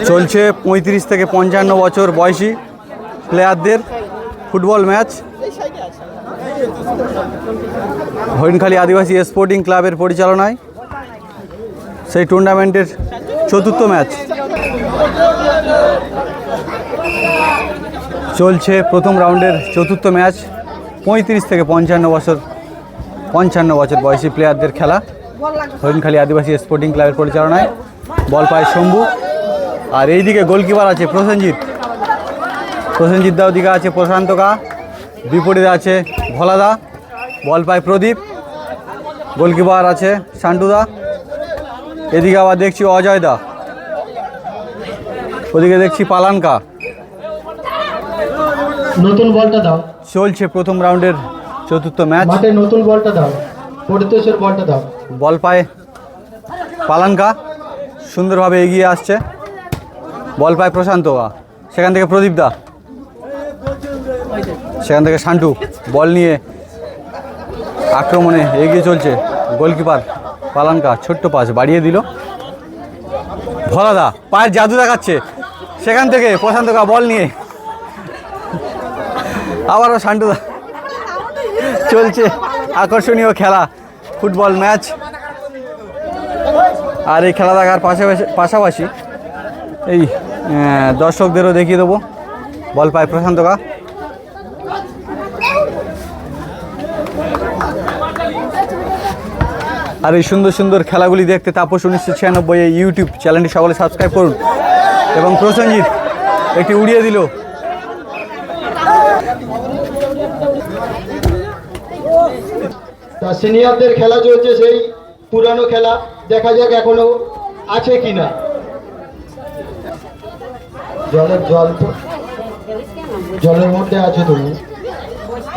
চলছে ৩৫ থেকে ৫৫ বছর বয়সী প্লেয়ারদের ফুটবল ম্যাচ। হরিণখালী আদিবাসী স্পোর্টিং ক্লাবের পরিচালনায় সেই টুর্নামেন্টের চতুর্থ ম্যাচ চলছে। প্রথম রাউন্ডের চতুর্থ ম্যাচ ৩৫ থেকে ৫৫ বছর বয়সী প্লেয়ারদের খেলা। হরিণখালী আদিবাসী স্পোর্টিং ক্লাবের পরিচালনায় বল পায় শম্ভু, আর এইদিকে গোলকিপার আছে প্রসেনজিৎ দা, ওদিকে আছে প্রশান্ত কা, বিপরীতে আছে ভোলাদা, বল পায় প্রদীপ, গোলকিপার আছে সান্টুদা, এদিকে আবার দেখছি অজয় দা, ওদিকে দেখছি পালানকা। নতুন বলটা দাও। চলছে প্রথম রাউন্ডের চতুর্থ ম্যাচ। মাঠে নতুন বলটা দাও, পরিতোষের বলটা দাও। বল পায় পালানকা, সুন্দরভাবে এগিয়ে আসছে, বল পায় প্রশান্ত, সেখান থেকে প্রদীপ দা, সেখান থেকে সান্টু, বল নিয়ে আক্রমণে এগিয়ে চলছে গোলকিপার পালানকা, ছোট্ট পাস বাড়িয়ে দিল। ভোলাদা পায়ের জাদু দেখাচ্ছে, সেখান থেকে প্রশান্তকা বল নিয়ে আবারও সান্টুদা। চলছে আকর্ষণীয় খেলা, ফুটবল ম্যাচ। আর এই খেলা দেখার পাশাপাশি এই দর্শকদেরও দেখিয়ে দেবো। বল পায় প্রশান্তকা, আর এই সুন্দর সুন্দর খেলাগুলি দেখতে তাপস 1996 এই ইউটিউব চ্যানেলটি সকলে সাবস্ক্রাইব করুন। এবং প্রসেনজিৎ একটি উড়িয়ে দিল। তা সিনিয়রদের খেলা চলছে, সেই পুরানো খেলা, দেখা যাক এখনো আছে কিনা। জলের মধ্যে আছে তুমি।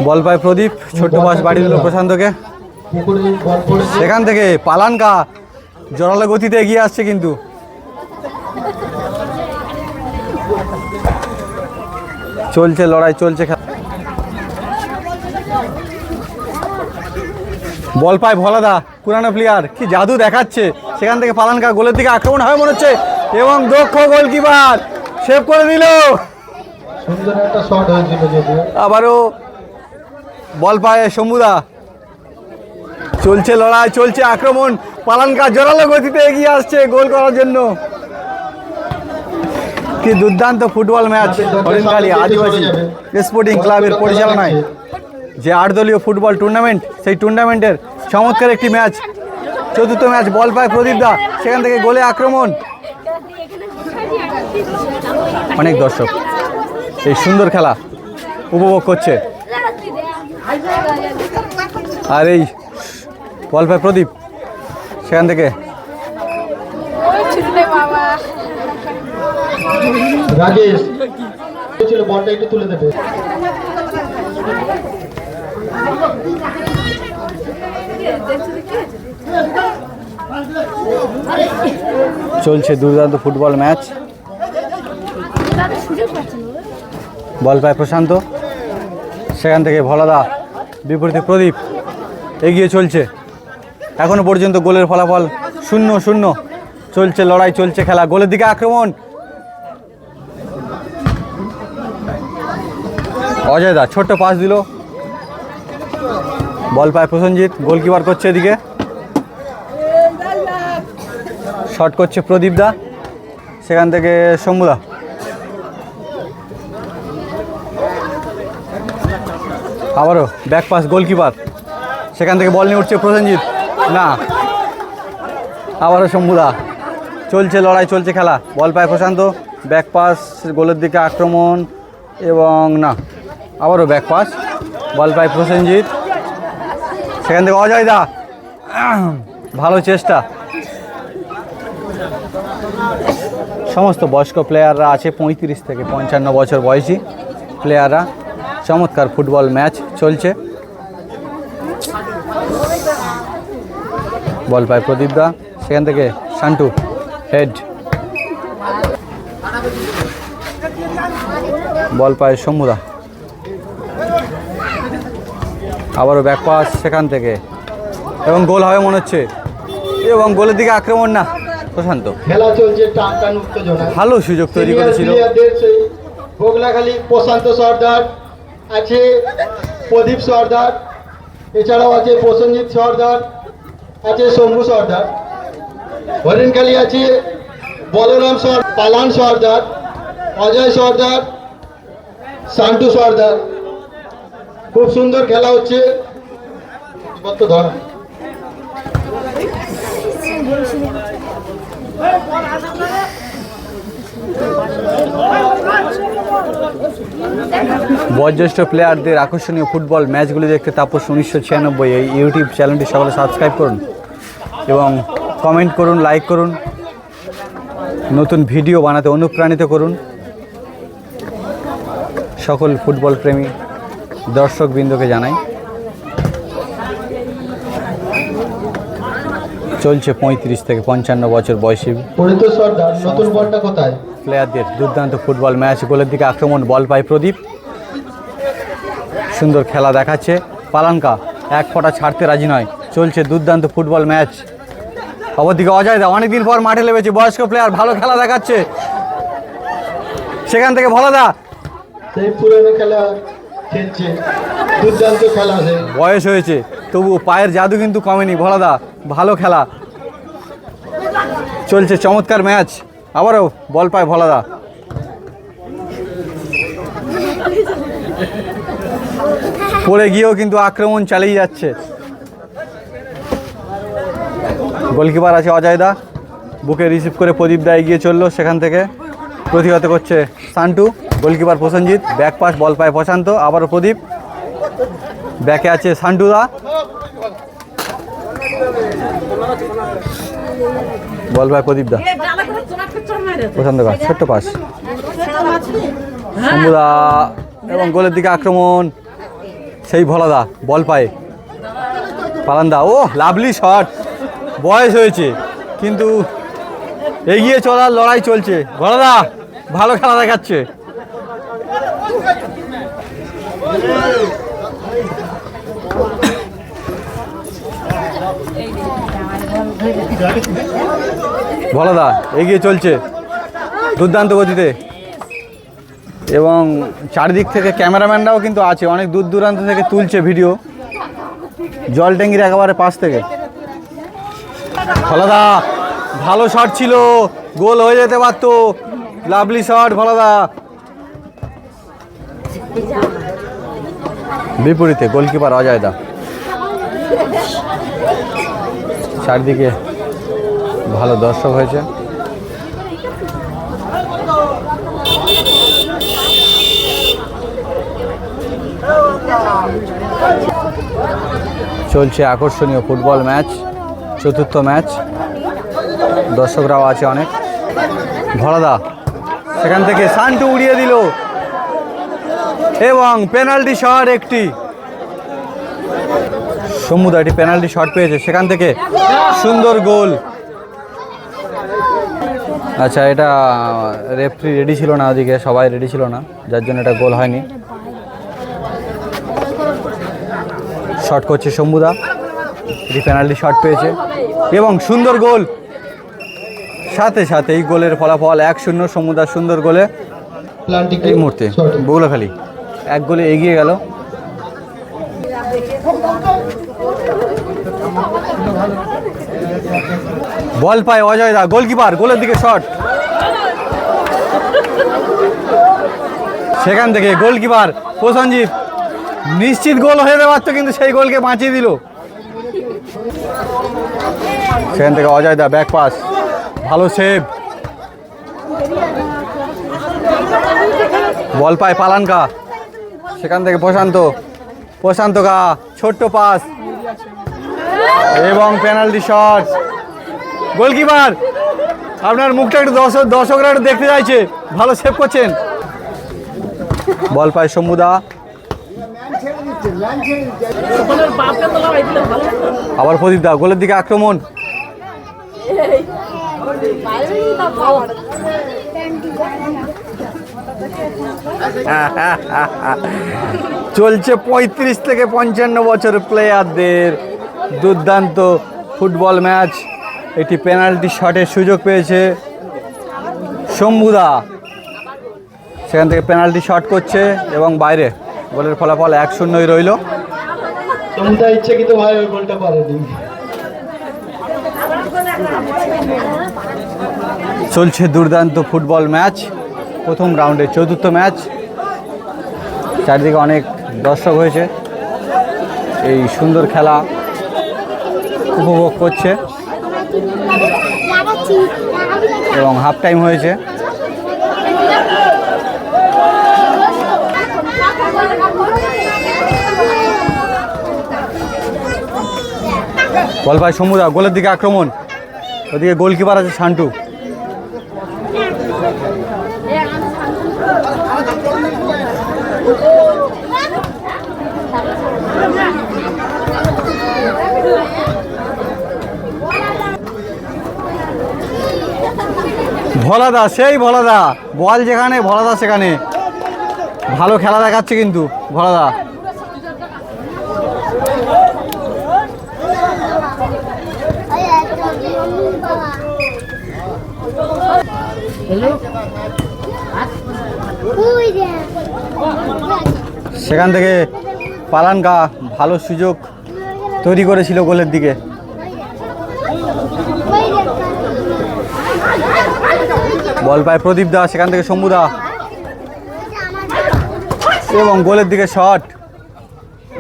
বল পায় প্রদীপ, ছোট্ট পাস বাড়ি দিল প্রশান্তকে, সেখান থেকে পালানকা জোরালো গতিতে এগিয়ে আসছে, কিন্তু চলছে লড়াই, চলছে খেলা। বল পায় ভোলাদা, পুরানো প্লেয়ার, কি জাদু দেখাচ্ছে, সেখান থেকে পালানকা, গোলের দিকে আক্রমণ হয় মনে হচ্ছে, এবং দক্ষ গোলকিপার সেভ করে দিল। আবারও বল পায় শম্ভুদা, চলছে লড়াই, চলছে আক্রমণ, পালানকা জোরালো গতিতে এগিয়ে আসছে গোল করার জন্য। কি দুর্দান্ত ফুটবল ম্যাচ হরিণখালী আদিবাসী স্পোর্টিং ক্লাবের পরিচালনায় যে 8 দলীয় ফুটবল টুর্নামেন্ট, সেই টুর্নামেন্টের চমৎকার একটি ম্যাচ, চতুর্থ ম্যাচ। বল পায় প্রদীপ দা, সেখান থেকে গোলে আক্রমণ। অনেক দর্শক এই সুন্দর খেলা উপভোগ করছে। আর এই বল পায় প্রদীপ, সেখান থেকে রাজেশ বলটা একটু তুলে দেবে। চলছে দুর্দান্ত ফুটবল ম্যাচ। বল পায় প্রশান্ত, সেখান থেকে ভোলাদা, বিপরীতে প্রদীপ, এগিয়ে চলছে। এখনো পর্যন্ত গোলের ফলাফল 0-0। চলছে লড়াই, চলছে খেলা, গোলের দিকে আক্রমণ। অজয় দা ছোট্ট পাস দিল, বল পায় প্রসেনজিৎ, গোলকিপার করছে এদিকে, শট করছে প্রদীপ দা, সেখান থেকে শম্ভুদা, আবারও ব্যাক পাস গোলকিপার, সেখান থেকে বল নিয়ে উঠছে প্রসেনজিৎ, না, আবারও শম্ভুদা। চলছে লড়াই, চলছে খেলা, বল পায় প্রশান্ত, ব্যাক পাস, গোলের দিকে আক্রমণ, এবং না, আবারও ব্যাক পাস, বল পায় প্রসেনজিৎ, সেখান থেকে অজয় দা, ভালো চেষ্টা। সমস্ত বয়স্ক প্লেয়াররা আছে, 35 থেকে 55 বছর বয়সী প্লেয়াররা। চমৎকার ফুটবল ম্যাচ চলছে। বল পায় প্রদীপ দা, সেখান থেকে সান্টু, হেড, বল পায় শম্ভুদা, আবারও ব্যাক পাস সেখান থেকে, এবং গোল হবে মনে হচ্ছে, এবং গোলের দিকে আক্রমণ, না, প্রশান্ত খেলা চলছে টান উত্তেজনা। ভালো সুযোগ তৈরি Senior করেছিল। player-দের সেই বগলাখালি প্রশান্ত সর্দার আছে, প্রদীপ সর্দার, এছাড়াও আছে প্রসেনজিৎ সর্দার, আছে শম্ভু সর্দার। হরিণখালি আছে বলরাম সর্দার, পালান সর্দার, অজয় সর্দার, শান্টু সর্দার। খুব সুন্দর খেলা হচ্ছে। ধর বয়োজ্যেষ্ঠ প্লেয়ারদের আকর্ষণীয় ফুটবল ম্যাচগুলি দেখতে তাপস 1996 এই ইউটিউব চ্যানেলটি সকলে সাবস্ক্রাইব করুন এবং কমেন্ট করুন, লাইক করুন, নতুন ভিডিও বানাতে অনুপ্রাণিত করুন সকল ফুটবল প্রেমী দর্শকবৃন্দকে জানাই। চলছে 35 থেকে 55 বছর বয়সী পরিতোষ সর্দার। নতুন বলটা কোথায়? প্লেয়ারদের দুর্দান্ত ফুটবল ম্যাচ। গোলের দিকে আক্রমণ, বল পায় প্রদীপ, সুন্দর খেলা দেখাচ্ছে পালানকা, এক ফোঁটা ছাড়তে রাজি নয়। চলছে দুর্দান্ত ফুটবল ম্যাচ। অপরদিকে অজয় দা অনেকদিন পর মাঠে নেমেছে, বয়স্ক প্লেয়ার, ভালো খেলা দেখাচ্ছে। সেখান থেকে ভোলা দা সেই পুরনো খেলা খেলছে, দুর্দান্ত খেলা। বয়স হয়েছে তবু পায়ের জাদু কিন্তু কমেনি। ভোলা দা ভালো খেলা চলছে, চমৎকার ম্যাচ। আবারও বল পায় ভোলা দা, পড়ে গিয়েও কিন্তু আক্রমণ চালিয়ে যাচ্ছে। গোলকিপার আছে অজয় দা, বুকে রিসিভ করে প্রদীপ দা এগিয়ে চললো, সেখান থেকে প্রতিহত করছে Santu. Goalkeeper Prosenjit, back pass, ball পায় প্রশান্ত, আবারও প্রদীপ, ব্যাকে আছে সান্টু দা, বল পায় প্রদীপ দা, প্রশান্ত দা ছোট্ট পাস, শম্ভুদা এবং গোলের দিকে আক্রমণ, সেই ভোলা দা বল পায় পালান দা। ও লাভলি শট, বয়স হয়েছে কিন্তু এগিয়ে চলার লড়াই চলছে। ভোলা দা ভালো খেলা দেখাচ্ছে। ভোলা দা এগিয়ে চলছে দুর্দান্ত গতিতে এবং চারিদিক থেকে ক্যামেরাম্যানরাও কিন্তু আছে, অনেক দূর দূরান্ত থেকে তুলছে ভিডিও, জল ট্যাঙ্কির একেবারে পাশ থেকে। ভোলা দা ভালো শট ছিল, গোল হয়ে যেতে পারতো, লাভলি শট ভোলা দা। বিপরীতে গোলকিপার অজয় দা, চারদিকে ভালো দর্শক হয়েছে। চলছে আকর্ষণীয় ফুটবল ম্যাচ, চতুর্থ ম্যাচ, দর্শকরাও আছে অনেক। ভোলা দা সেখান থেকে সান্টু উড়িয়ে দিল এবং পেনাল্টি শট একটি। সমুদা একটি পেনাল্টি শট পেয়েছে, সেখান থেকে সুন্দর গোল। আচ্ছা, এটা রেফারি রেডি ছিল না, ওদিকে সবাই রেডি ছিল না, যার জন্য এটা গোল হয়নি। শট করছে শম্ভুদা, এটি পেনাল্টি শট পেয়েছে এবং সুন্দর গোল। সাথে সাথে এই গোলের ফলাফল 1-0 শম্ভুদা সুন্দর গোলে। এই মুহূর্তে বগুলাখালী 1 গোলে এগিয়ে গেল। বল পায় অজয় দা, গোলকিপার, গোলের দিকে শট, সেখান থেকে গোলকিপার প্রসেনজিৎ, নিশ্চিত গোল হয়ে যেতে পারতো কিন্তু সেই গোলকে বাঁচিয়ে দিল। সেখান থেকে অজয় দা ব্যাক পাস, ভালো সেভ, বল পায় পালানকা, সেখান থেকে প্রশান্ত কা ছোট্ট পাস এবং পেনাল্টি শট। গোলকিপার আপনার মুখটা একটু দর্শকরা একটু দেখতে চাইছে, ভালো সেভ করছেন। বল পায় শম্ভুদা, আবার প্রদীপ দা, গোলের দিকে আক্রমণ, চলছে 35 থেকে 55 বছর প্লেয়ারদের দুর্দান্ত ফুটবল ম্যাচ। একটি পেনাল্টি শটের সুযোগ পেয়েছে শম্ভুদা, সেখান থেকে পেনাল্টি শট করছে এবং বাইরে। গোলের ফলাফল 1-0 রইল। তোমরা ইচ্ছাকৃত ভাই ওই গোলটা পারেনি। চলছে দুর্দান্ত ফুটবল ম্যাচ, প্রথম রাউন্ডের চতুর্থ ম্যাচ। চারিদিকে অনেক দর্শক হয়েছে, এই সুন্দর খেলা উপভোগ করছে এবং হাফ টাইম হয়েছে। বল পায় শম্ভুদা, গোলের দিকে আক্রমণ, ওদিকে গোলকিপার আছে শান্টু। ভোলাদা, সেই ভোলাদা, বল যেখানে ভোলাদা সেখানে। ভালো খেলা দেখাচ্ছে কিন্তু ভোলাদা। সেখান থেকে পালানকা ভালো সুযোগ তৈরি করেছিল গোলের দিকে। বল পায় প্রদীপ দা, সেখান থেকে শম্ভুদা এবং গোলের দিকে শট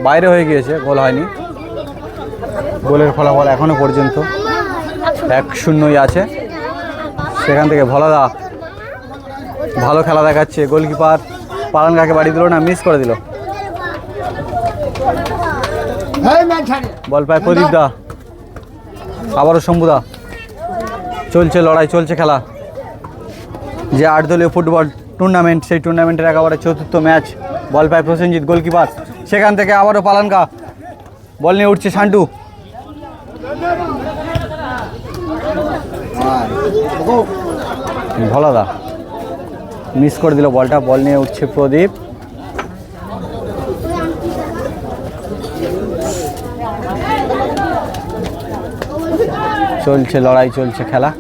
বাইরে হয়ে গিয়েছে, গোল হয়নি। গোলের ফলাফল এখনো পর্যন্ত 1-0 আছে। সেখান থেকে ভোলাদা ভালো খেলা দেখাচ্ছে, গোলকিপার পালানকাকে বাড়ি দিল না, মিস করে দিল। বল পায় প্রদীপ দা, আবারও শম্ভুদা। চলছে লড়াই, চলছে খেলা। যে 8 দলীয় ফুটবল টুর্নামেন্ট, সেই টুর্নামেন্টের একেবারে চতুর্থ ম্যাচ। বল পায় প্রসেনজিৎ, গোলকিপার। সেখান থেকে আবারও পালানকা, বল নিয়ে উঠছে শান্টু। ভোলাদা মিস করে দিল বলটা, বল নিয়ে উঠছে প্রদীপ। চলছে লড়াই, চলছে খেলা।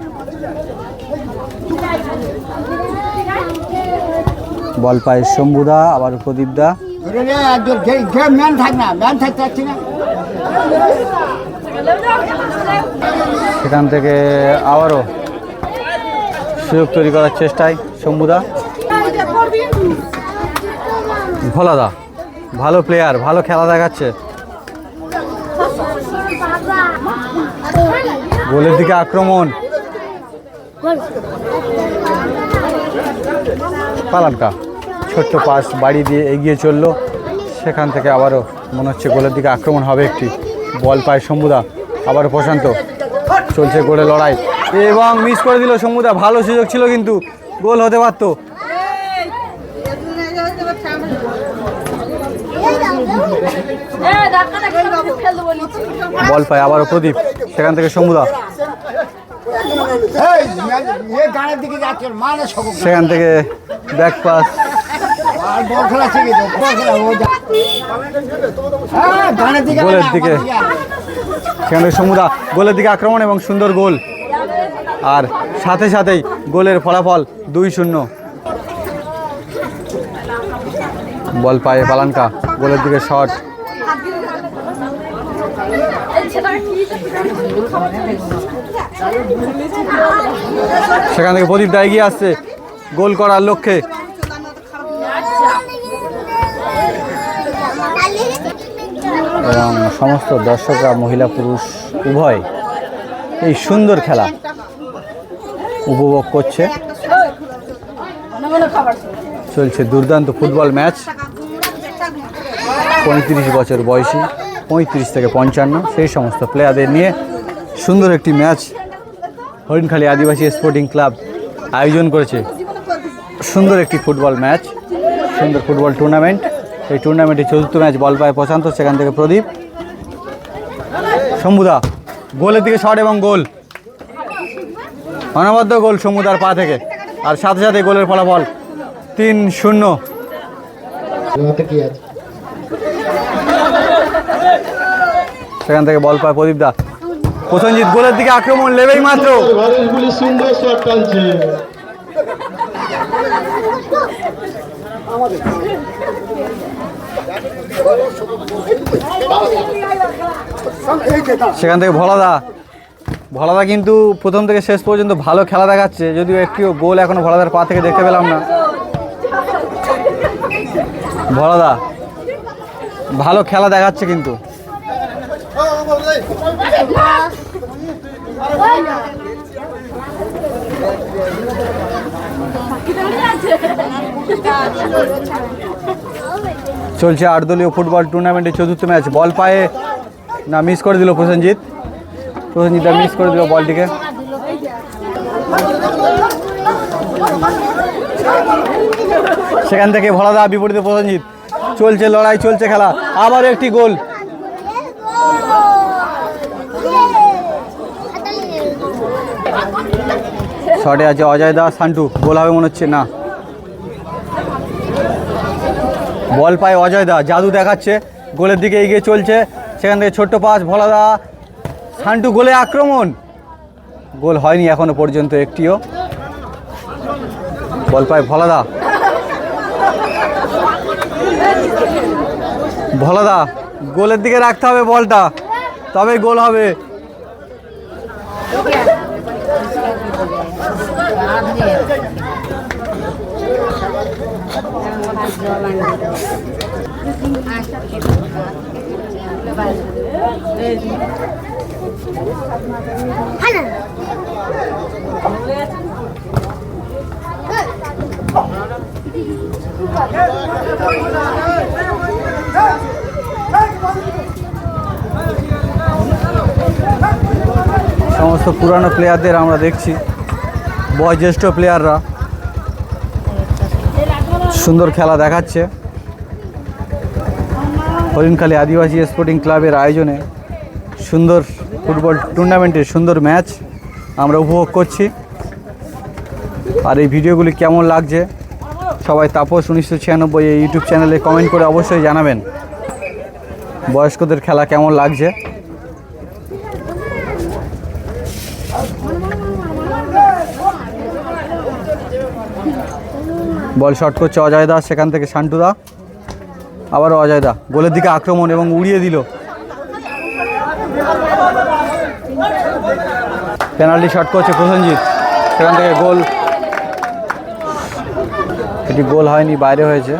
বল পায় শম্ভুদা, আবার প্রদীপ দা। সেখান থেকে আবারও সুযোগ তৈরি করার চেষ্টায় শম্ভুদা। ভোলাদা ভালো প্লেয়ার, ভালো খেলা দেখাচ্ছে। গোলের দিকে আক্রমণ, পালানকা ছোট্ট পাস বাড়ি দিয়ে এগিয়ে চললো। সেখান থেকে আবারও মনে হচ্ছে গোলের দিকে আক্রমণ হবে একটি। বল পায় শম্ভুদা, আবারও প্রশান্ত। চলছে গোলে লড়াই এবং মিস করে দিল শম্ভুদা। ভালো সুযোগ ছিল কিন্তু গোল হতে পারত। বল পায় আবারও প্রদীপ, সেখান থেকে শম্ভুদা। সেখান থেকে ব্যাক পাস, গোলের দিকে। সেখান থেকে শম্ভুদা, গোলের দিকে আক্রমণ এবং সুন্দর গোল। আর সাথে সাথেই গোলের ফলাফল 2-0। বল পায় পালানকা, গোলের দিকে শট। সেখান থেকে প্রদীপ দা এগিয়ে আসছে গোল করার লক্ষ্যে। এবং সমস্ত দর্শকরা, মহিলা পুরুষ উভয়, এই সুন্দর খেলা উপভোগ করছে। চলছে দুর্দান্ত ফুটবল ম্যাচ। 35 বছর বয়সী, 35 থেকে 55 সেই সমস্ত প্লেয়ারদের নিয়ে সুন্দর একটি ম্যাচ হরিণখালী আদিবাসী স্পোর্টিং ক্লাব আয়োজন করেছে। সুন্দর একটি ফুটবল ম্যাচ, সুন্দর ফুটবল টুর্নামেন্ট। এই টুর্নামেন্টের চতুর্থ ম্যাচ। বল পায় প্রশান্ত, সেখান থেকে প্রদীপ। শম্ভুদা, গোলের দিকে শট এবং গোল, অনবদ্য গোল শম্ভুদার পা থেকে। আর সাথে সাথে গোলের ফলাফল 3-0। সেখান থেকে বল পায় প্রদীপ দা, প্রসেনজিৎ গোলের দিকে আক্রমণ, লেবেই মাত্র। ভারতগুলি সুন্দর শট টানছে। সেখান থেকে ভলাদা কিন্তু প্রথম থেকে শেষ পর্যন্ত ভালো খেলা দেখাচ্ছে, যদিও একটিও গোল এখনো ভলাদার পা থেকে দেখতে পেলাম না। ভলাদা ভালো খেলা দেখাচ্ছে কিন্তু। চলছে 8 দলীয় ফুটবল টুর্নামেন্টের চতুর্থ ম্যাচ। বল পায়ে না, মিস করে দিল প্রসেনজিৎ মিস করে দিল বলটিকে। সেখান থেকে ভলাদা, বিপরীতে প্রসেনজিৎ। চলছে লড়াই, চলছে খেলা, আবার একটি গোল। শটে আছে অজয় দা, সান্টু। গোল হবে মনে হচ্ছে না। বল পায় অজয় দা, জাদু দেখাচ্ছে, গোলের দিকে এগিয়ে চলছে। সেখান থেকে ছোট্ট পাস, ভলাদা, সান্টু, গোলে আক্রমণ। গোল হয়নি এখনো পর্যন্ত একটিও। বল পায় ভলাদা, গোলের দিকে রাখতে হবে বলটা, তবেই গোল হবে। সমস্ত পুরানো প্লেয়ারদের আমরা দেখছি, বয়োজ্যেষ্ঠ প্লেয়াররা সুন্দর খেলা দেখাচ্ছে। হরিণখালী আদিবাসী স্পোর্টিং ক্লাবের আয়োজনে সুন্দর ফুটবল টুর্নামেন্টের সুন্দর ম্যাচ আমরা উপভোগ করছি। আর এই ভিডিওগুলি কেমন লাগছে সবাই তাপস 1996 এই ইউটিউব চ্যানেলে কমেন্ট করে অবশ্যই জানাবেন। বয়স্কদের খেলা কেমন লাগছে। বল শট করছে অজয় দা, সেখান থেকে সান্টু দা, আবারও অজয় দা, গোলের দিকে আক্রমণ এবং উড়িয়ে দিল। পেনাল্টি শট করছে প্রসেনজিৎ, সেখান থেকে গোল। এটি গোল হয়নি, বাইরে হয়েছে।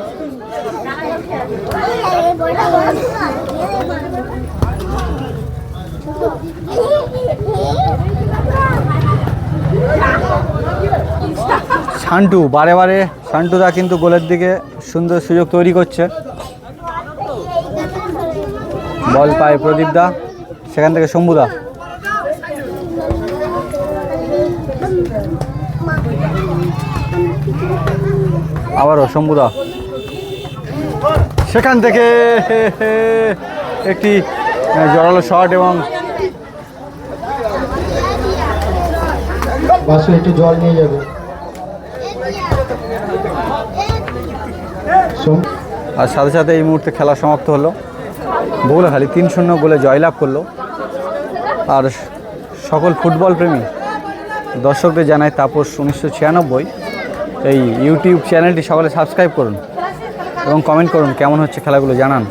সান্টু বারে সান্টুদা কিন্তু গোলের দিকে সুন্দর সুযোগ তৈরি করছে। বল পায় প্রদীপ দা, সেখান থেকে শম্ভুদা, আবারও শম্ভুদা, সেখান থেকে একটি জোরালো শট এবং বাসু একটু জল নিয়ে যাবে। আর সাথে সাথে এই মুহূর্তে খেলা সমাপ্ত হলো। বগুড়াখালী 3-0 গোলে জয়লাভ করলো। আর সকল ফুটবল প্রেমী দর্শকদের জানাই তাপস 1996 এই ইউটিউব চ্যানেলটি সকলে সাবস্ক্রাইব করুন এবং কমেন্ট করুন কেমন হচ্ছে খেলাগুলো জানান।